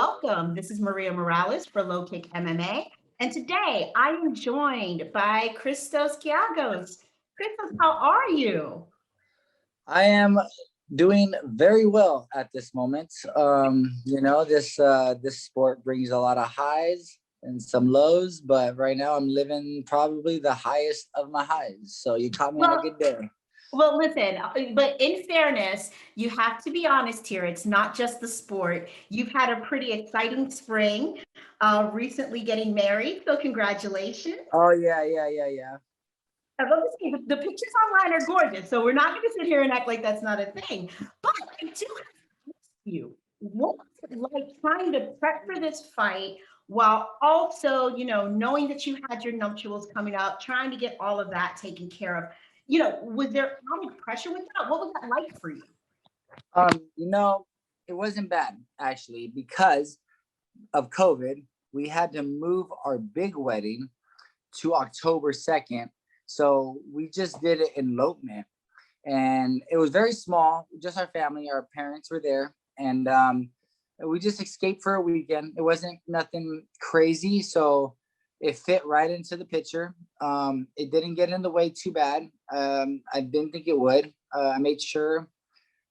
welcome. This is Maria Morales for LowKickMMA. And today I am joined by Christos Giagos. Christos, how are you? I am doing very well at this moment. This sport brings a lot of highs and some lows, but right now I'm living probably the highest of my highs. So you caught me on a Well, good day. well, listen, but in fairness, you have to be honest here. It's not just the sport. You've had a pretty exciting spring, recently getting married. So congratulations. Oh yeah. I love to see the pictures online are gorgeous. So we're not going to sit here and act like that's not a thing. But I do have to ask you, what was it like trying to prep for this fight while also, knowing that you had your nuptials coming up, trying to get all of that taken care of? Was there added pressure with that? What was that like for you? Um, you know, it wasn't bad actually because of COVID. We had to move our big wedding to October 2nd. So we just did it in elopement and it was very small, just our family, our parents were there. And we just escaped for a weekend. It wasn't nothing crazy. So it fit right into the picture. It didn't get in the way too bad. I didn't think it would. I made sure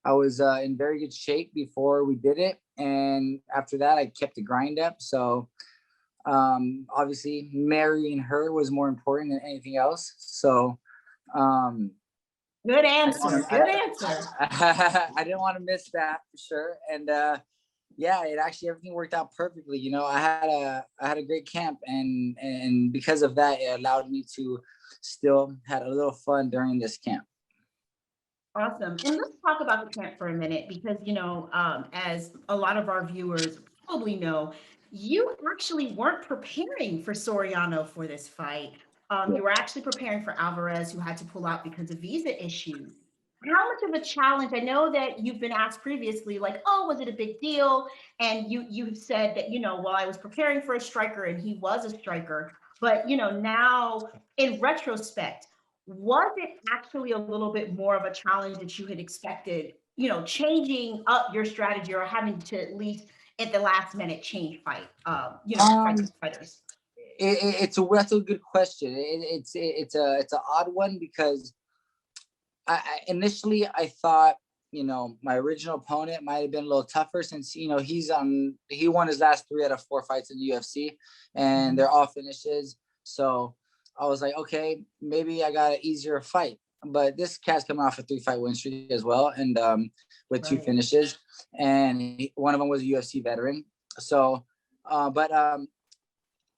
I was in very good shape before we did it. And after that, I kept the grind up. So obviously marrying her was more important than anything else. So um, Good I didn't answer. want Good answer. I didn't want to miss that for sure. And yeah, it actually everything worked out perfectly. I had a great camp, and because of that, it allowed me to still had a little fun during this camp. Awesome. And let's talk about the camp for a minute because, as a lot of our viewers probably know, you actually weren't preparing for Soriano for this fight. Yeah. You were actually preparing for Alvarez, who had to pull out because of visa issues. How much of a challenge? I know that you've been asked previously, like, oh, was it a big deal? And you've said that, well, I was preparing for a striker and he was a striker. But, now in retrospect, was it actually a little bit more of a challenge that you had expected, changing up your strategy or having to at least at the last minute change Um, fighters? that's a good question. It's an odd one because I initially I thought my original opponent might have been a little tougher since he won his last 3 out of 4 fights in the UFC and they're all finishes. So I was like, okay, maybe I got an easier fight. But this cat's coming off a 3-fight win streak as well, and with 2 Right. finishes, and one of them was a UFC veteran. So, but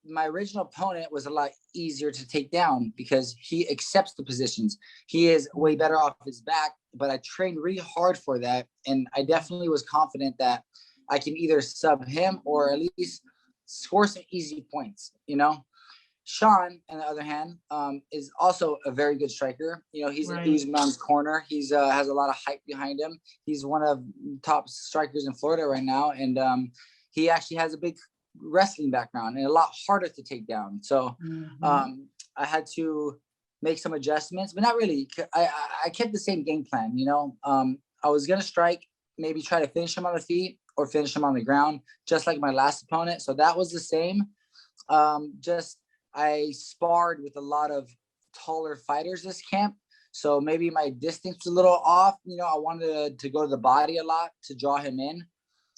my original opponent was a lot easier to take down because he accepts the positions. He is way better off his back, but I trained really hard for that. And I definitely was confident that I can either sub him or at least score some easy points, Sean, on the other hand, is also a very good striker. He's Right. in man's corner. He's has a lot of hype behind him. He's one of top strikers in Florida right now. And he actually has a big wrestling background and a lot harder to take down. So I had to make some adjustments, but not really. I kept the same game plan. I was gonna strike, maybe try to finish him on the feet or finish him on the ground, just like my last opponent. So that was the same. Just I sparred with a lot of taller fighters this camp. So maybe my distance was a little off. I wanted to go to the body a lot to draw him in.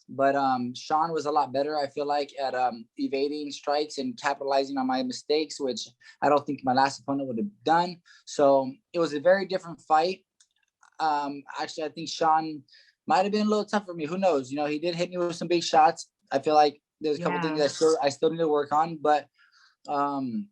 But Sean was a lot better, I feel like, at evading strikes and capitalizing on my mistakes, which I don't think my last opponent would have done. So it was a very different fight. Actually, I think Sean might have been a little tough for me. Who knows? He did hit me with some big shots. I feel like there's a couple things I still need to work on, but I'm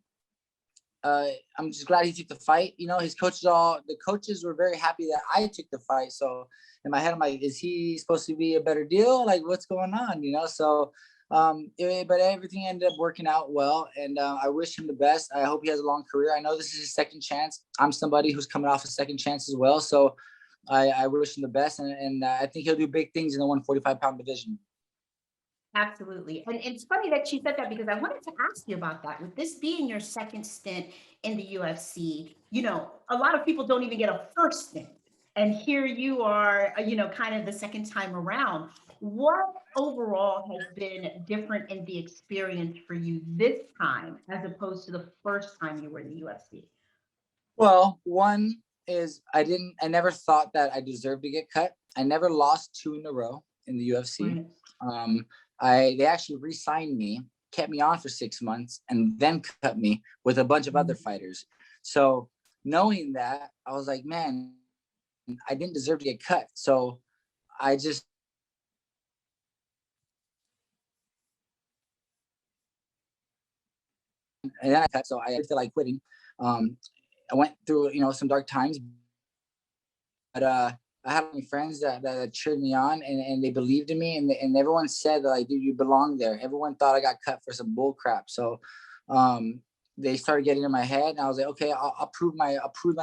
just glad he took the fight. The coaches were very happy that I took the fight. So in my head, I'm like, is he supposed to be a better deal? Like, what's going on? So, but everything ended up working out well. And I wish him the best. I hope he has a long career. I know this is his second chance. I'm somebody who's coming off a second chance as well. So I wish him the best. And I think he'll do big things in the 145-pound division. Absolutely. And it's funny that you said that because I wanted to ask you about that. With this being your second stint in the UFC, a lot of people don't even get a first stint. And here you are, kind of the second time around. What overall has been different in the experience for you this time as opposed to the first time you were in the UFC? Well, one is I never thought that I deserved to get cut. I never lost 2 in a row in the UFC. Right. Um, they actually re-signed me, kept me on for 6 months, and then cut me with a bunch of other fighters. So knowing that, I was like, man, I didn't deserve to get cut. So I just and then I cut. So I feel like quitting. I went through some dark times, but I had my friends that cheered me on, and they believed in me, and everyone said that, like, dude, you belong there. Everyone thought I got cut for some bull crap. So they started getting in my head, and I was like, okay, I'll prove my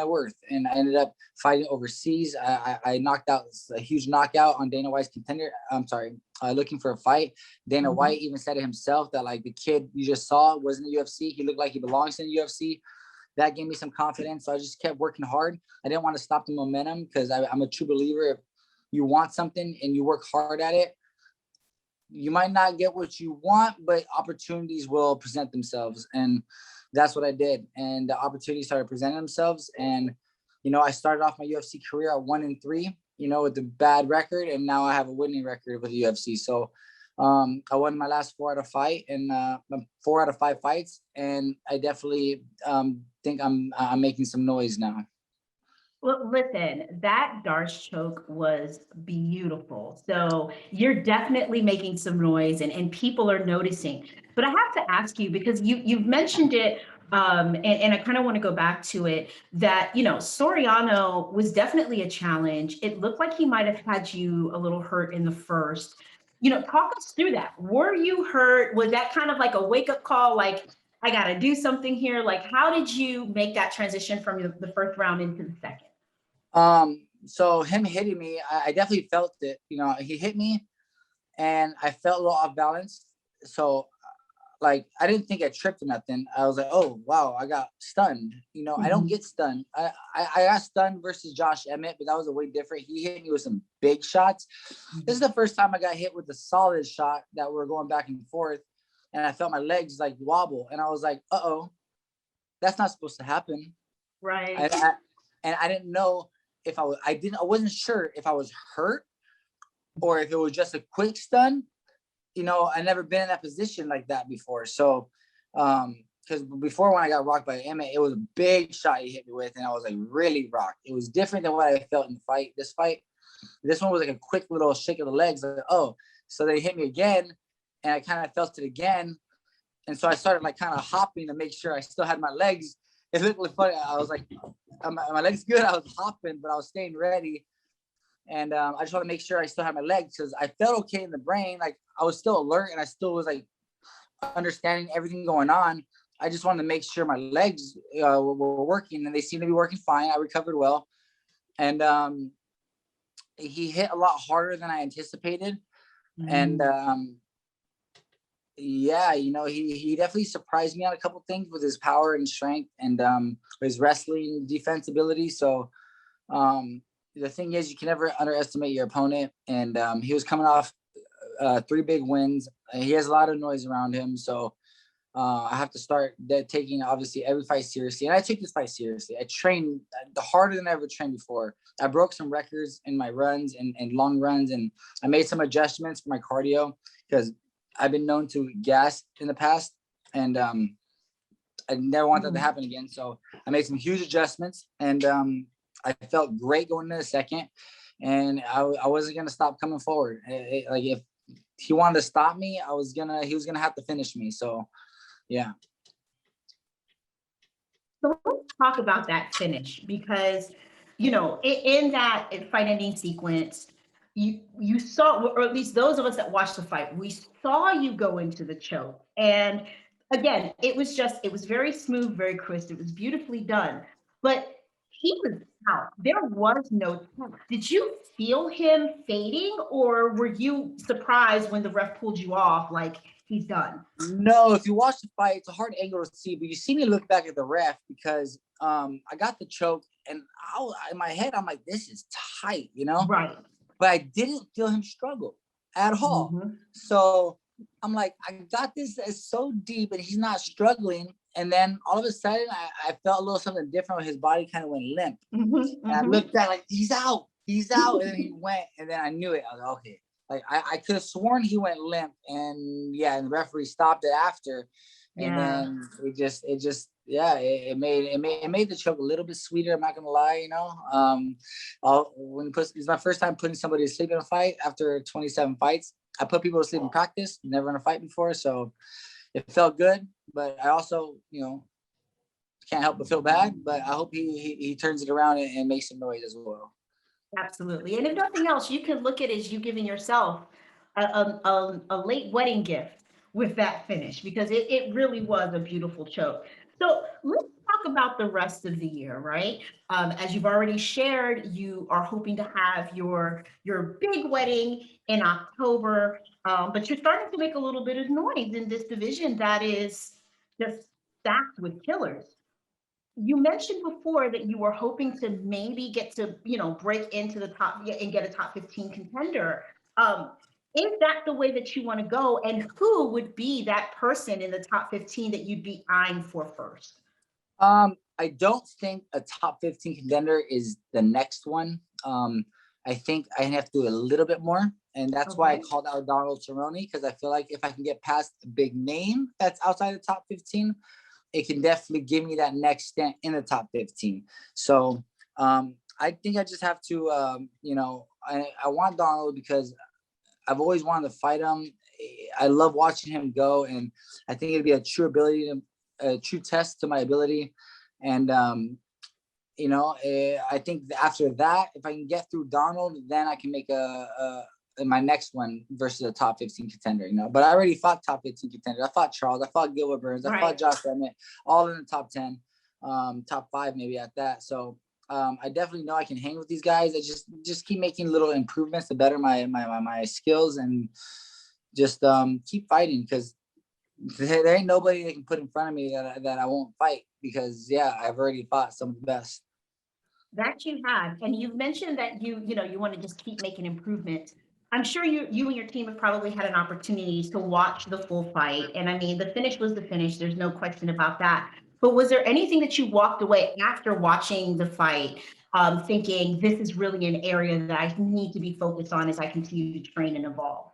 worth. And I ended up fighting overseas. I knocked out a huge knockout on Dana White's contender. I'm sorry, looking for a fight. Dana White even said it himself that, like, the kid you just saw was in the UFC. He looked like he belongs in the UFC. That gave me some confidence. So I just kept working hard. I didn't want to stop the momentum because I'm a true believer. If you want something and you work hard at it, you might not get what you want, but opportunities will present themselves. And that's what I did. And the opportunities started presenting themselves. And, I started off my UFC career at 1-3, with a bad record. And now I have a winning record with the UFC. So I won my last 4 out of 5 and 4 out of 5 fights. And I definitely think I'm making some noise now. Well, listen, that Darce choke was beautiful. So you're definitely making some noise and people are noticing. But I have to ask you, because you've mentioned it, and I kind of want to go back to it, that, Soriano was definitely a challenge. It looked like he might have had you a little hurt in the first. Talk us through that. Were you hurt? Was that kind of like a wake-up call, like, I got to do something here? Like, how did you make that transition from the first round into the second? So him hitting me, I definitely felt it. He hit me and I felt a little off balance. So like, I didn't think I tripped or nothing. I was like, oh wow, I got stunned. I don't get stunned. I got stunned versus Josh Emmett, but that was a way different. He hit me with some big shots. This is the first time I got hit with a solid shot that we're going back and forth. And I felt my legs like wobble. And I was like, uh-oh, that's not supposed to happen. Right. And I didn't know if I wasn't sure if I was hurt or if it was just a quick stun. I never been in that position like that before. So, because before when I got rocked by Emmett, it was a big shot he hit me with, and I was like really rocked. It was different than what I felt in the fight. This one was like a quick little shake of the legs. Like, oh, so they hit me again, and I kind of felt it again, and so I started like kind of hopping to make sure I still had my legs. It looked really funny. I was like, my legs good. I was hopping, but I was staying ready. And I just want to make sure I still had my legs because I felt okay in the brain. Like, I was still alert and I still was like understanding everything going on. I just wanted to make sure my legs were working, and they seemed to be working fine. I recovered well. And he hit a lot harder than I anticipated. And yeah, he definitely surprised me on a couple things with his power and strength and his wrestling defense ability. So the thing is, you can never underestimate your opponent. And he was coming off 3 big wins. He has a lot of noise around him. So I have to start taking, obviously, every fight seriously. And I take this fight seriously. I train harder than I ever trained before. I broke some records in my runs and long runs. And I made some adjustments for my cardio because I've been known to gas in the past. And I never want that to happen again. So I made some huge adjustments. And I felt great going into the second. And I wasn't going to stop coming forward. Like, if he wanted to stop me, he was going to have to finish me. So, yeah. So let's talk about that finish because, in that fight ending sequence, you saw, or at least those of us that watched the fight, we saw you go into the choke. And again, it was very smooth, very crisp. It was beautifully done. But he was out. There was no tap. Did you feel him fading, or were you surprised when the ref pulled you off, like, he's done? No, if you watch the fight, it's a hard angle to see, but you see me look back at the ref because I got the choke, and in my head, I'm like, this is tight, Right. But I didn't feel him struggle at all. So I'm like, I got this. It's so deep, and he's not struggling. And then all of a sudden, I felt a little something different. His body kind of went limp. And I looked at like, he's out. And then he went, and then I knew it. I was like, okay. Like I could have sworn he went limp, and and the referee stopped it after. And then it made the choke a little bit sweeter. I'm not gonna lie, it's my first time putting somebody to sleep in a fight after 27 fights. I put people to sleep in practice, never in a fight before, so it felt good. But I also, can't help but feel bad. But I hope he turns it around and makes some noise as well. Absolutely. And if nothing else, you can look at it as you giving yourself a late wedding gift with that finish, because it really was a beautiful choke. So let's talk about the rest of the year, right? As you've already shared, you are hoping to have your big wedding in October, but you're starting to make a little bit of noise in this division that is just stacked with killers. You mentioned before that you were hoping to maybe get to, break into the top and get a top 15 contender. Is that the way that you want to go? And who would be that person in the top 15 that you'd be eyeing for first? I don't think a top 15 contender is the next one. I think I have to do a little bit more. And that's why I called out Donald Cerrone, because I feel like if I can get past a big name that's outside the top 15, it can definitely give me that next stint in the top 15. So I think I just have to, I want Donald because I've always wanted to fight him. I love watching him go, and I think it'd be a true test to my ability. And I think after that, if I can get through Donald, then I can make my next one versus a top 15 contender, but I already fought top 15 contenders. I fought Charles, I fought Gilbert Burns, I fought Josh Emmett, all in the top 10, top 5 maybe at that. So I definitely know I can hang with these guys. I just keep making little improvements to better my skills, and just keep fighting, because there ain't nobody that can put in front of me that I won't fight, because I've already fought some of the best. That you have. And you've mentioned that you want to just keep making improvements. I'm sure you and your team have probably had an opportunity to watch the full fight. And I mean, the finish was the finish. There's no question about that. But was there anything that you walked away after watching the fight thinking this is really an area that I need to be focused on as I continue to train and evolve?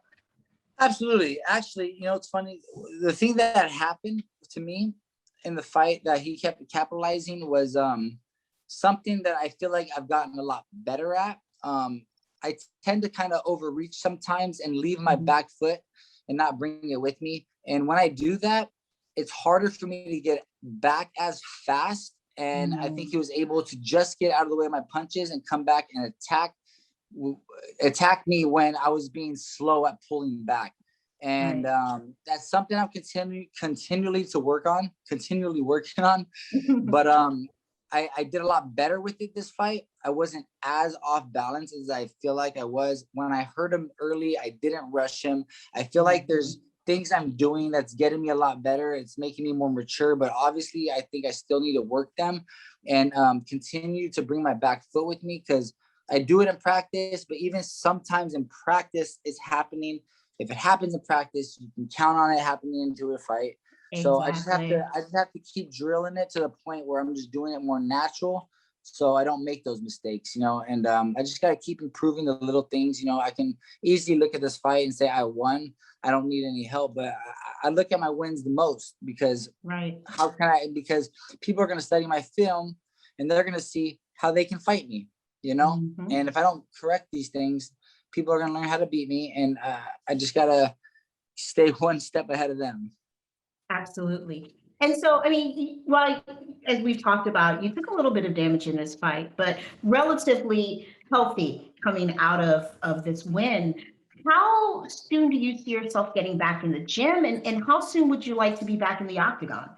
Absolutely. Actually, it's funny. The thing that happened to me in the fight that he kept capitalizing was something that I feel like I've gotten a lot better at. I tend to kind of overreach sometimes and leave my back foot and not bring it with me. And when I do that, it's harder for me to get back as fast. And I think he was able to just get out of the way of my punches and come back and attack me when I was being slow at pulling back. And that's something I'm continually working on. But I did a lot better with it this fight. I wasn't as off balance as I feel like I was. When I heard him early, I didn't rush him. I feel like there's things I'm doing that's getting me a lot better. It's making me more mature, but obviously I think I still need to work them and continue to bring my back foot with me, because I do it in practice, but even sometimes in practice it's happening. If it happens in practice, you can count on it happening into a fight. Exactly. So I just have to keep drilling it to the point where I'm just doing it more natural, so I don't make those mistakes, and I just got to keep improving the little things. I can easily look at this fight and say I won. I don't need any help, but I look at my wins the most, because because people are going to study my film and they're going to see how they can fight me, and if I don't correct these things, people are going to learn how to beat me, and I just got to stay one step ahead of them. Absolutely. And so, I mean, well, as we've talked about, you took a little bit of damage in this fight, but relatively healthy coming out of this win. How soon do you see yourself getting back in the gym, and how soon would you like to be back in the octagon?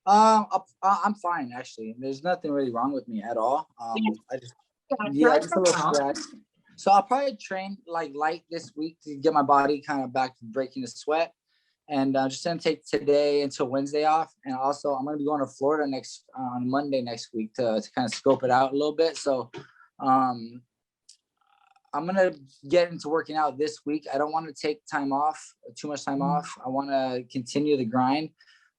I'm fine, actually. There's nothing really wrong with me at all. I just a little scratch. So I'll probably train like light this week to get my body kind of back to breaking the sweat. And I'm just going to take today until Wednesday off. And also I'm going to be going to Florida on Monday next week to kind of scope it out a little bit. So I'm I'm gonna get into working out this week. I don't want to take time off, too much time off. I want to continue the grind.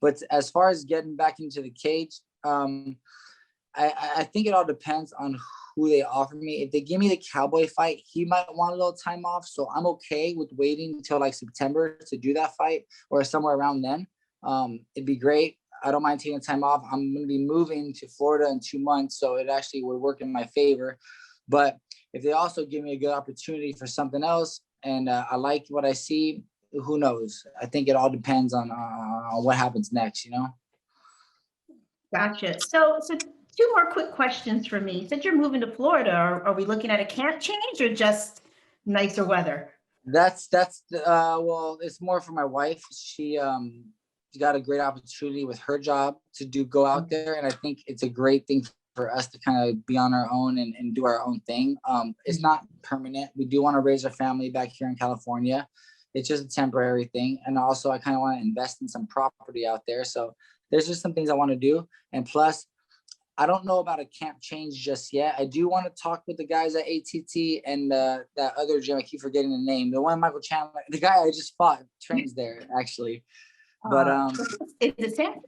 But as far as getting back into the cage, I think it all depends on who they offer me. If they give me the Cowboy fight, he might want a little time off. So I'm okay with waiting until like September to do that fight or somewhere around then. It'd be great. I don't mind taking time off. I'm going to be moving to Florida in 2 months, so it actually would work in my favor. But if they also give me a good opportunity for something else and I like what I see, who knows? I think it all depends on what happens next, you know? Gotcha. So two more quick questions for me. Since you're moving to Florida, are we looking at a camp change or just nicer weather? That's well, it's more for my wife. She got a great opportunity with her job to go out there, and I think it's a great thing for us to kind of be on our own and do our own thing. It's not permanent. We do want to raise our family back here in California. It's just a temporary thing, and also I kind of want to invest in some property out there. So there's just some things I want to do, and plus, I don't know about a camp change just yet. I do want to talk with the guys at ATT and that other gym. I keep forgetting the name. The one Michael Chandler, the guy I just fought, trains there actually. But is it Stanford?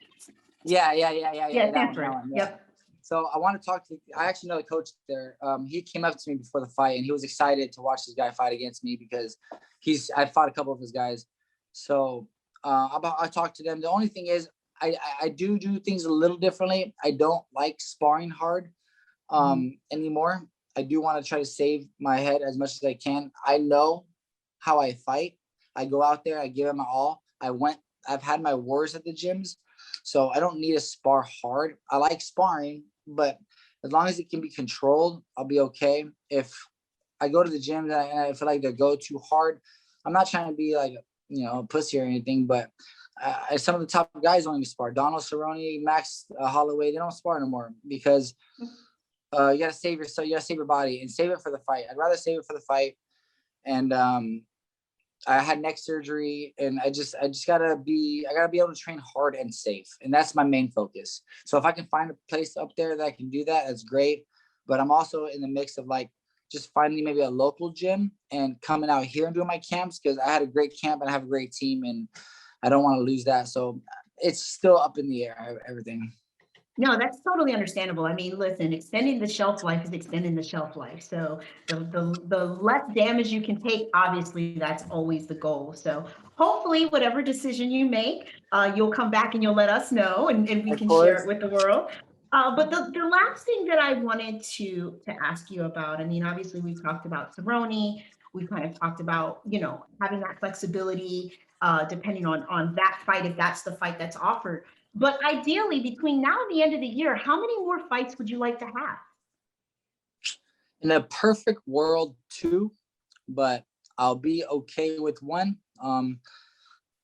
Yeah. Stanford. Yep. So I want to talk to. I actually know the coach there. He came up to me before the fight, and he was excited to watch this guy fight against me because I fought a couple of his guys. So I talked to them. The only thing is, I do things a little differently. I don't like sparring hard anymore. I do want to try to save my head as much as I can. I know how I fight. I go out there, I give it my all. I've had my wars at the gyms, so I don't need to spar hard. I like sparring, but as long as it can be controlled, I'll be okay. If I go to the gym and I feel like they go too hard, I'm not trying to be like, a pussy or anything, but some of the top guys don't even spar. Donald Cerrone, Max Holloway, they don't spar anymore because you gotta save yourself. You gotta save your body and save it for the fight. I'd rather save it for the fight. And I had neck surgery, and I gotta be able to train hard and safe, and that's my main focus. So if I can find a place up there that I can do that, that's great. But I'm also in the mix of like just finding maybe a local gym and coming out here and doing my camps because I had a great camp and I have a great team, and I don't want to lose that. So it's still up in the air, everything. No, that's totally understandable. I mean, listen, extending the shelf life is extending the shelf life. So the less damage you can take, obviously, that's always the goal. So hopefully, whatever decision you make, you'll come back and you'll let us know, and we can share it with the world. But the last thing that I wanted to ask you about, I mean, obviously, we've talked about Cerrone. We've kind of talked about, having that flexibility, depending on that fight, if that's the fight that's offered. But ideally, between now and the end of the year, how many more fights would you like to have? In a perfect world, 2, but I'll be okay with 1.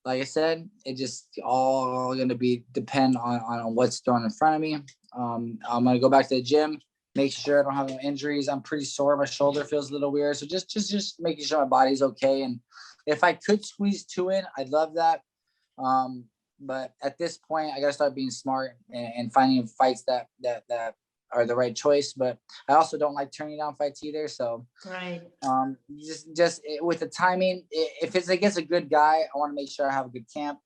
Like I said, it just all going to depend on what's thrown in front of me. I'm going to go back to the gym, make sure I don't have no injuries. I'm pretty sore. My shoulder feels a little weird. So just making sure my body's okay. And if I could squeeze 2 in, I'd love that. But at this point, I got to start being smart and finding fights that are the right choice. But I also don't like turning down fights either. So right. Just with the timing, if it's against a good guy, I want to make sure I have a good camp.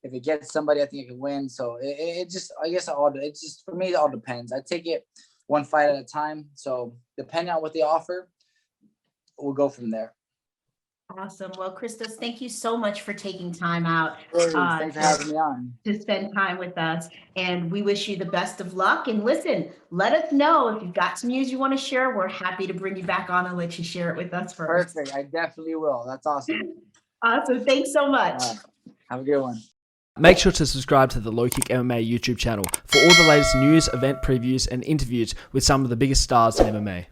If it gets somebody, I think I can win. So it just for me, it all depends. I take it one fight at a time. So depending on what they offer, we'll go from there. Awesome. Well, Christos, thank you so much for taking time out thanks for having me on to spend time with us. And we wish you the best of luck. And listen, let us know if you've got some news you want to share. We're happy to bring you back on and let you share it with us first. Perfect. I definitely will. That's awesome. Awesome. Thanks so much. Have a good one. Make sure to subscribe to the LowKick MMA YouTube channel for all the latest news, event previews, and interviews with some of the biggest stars in MMA.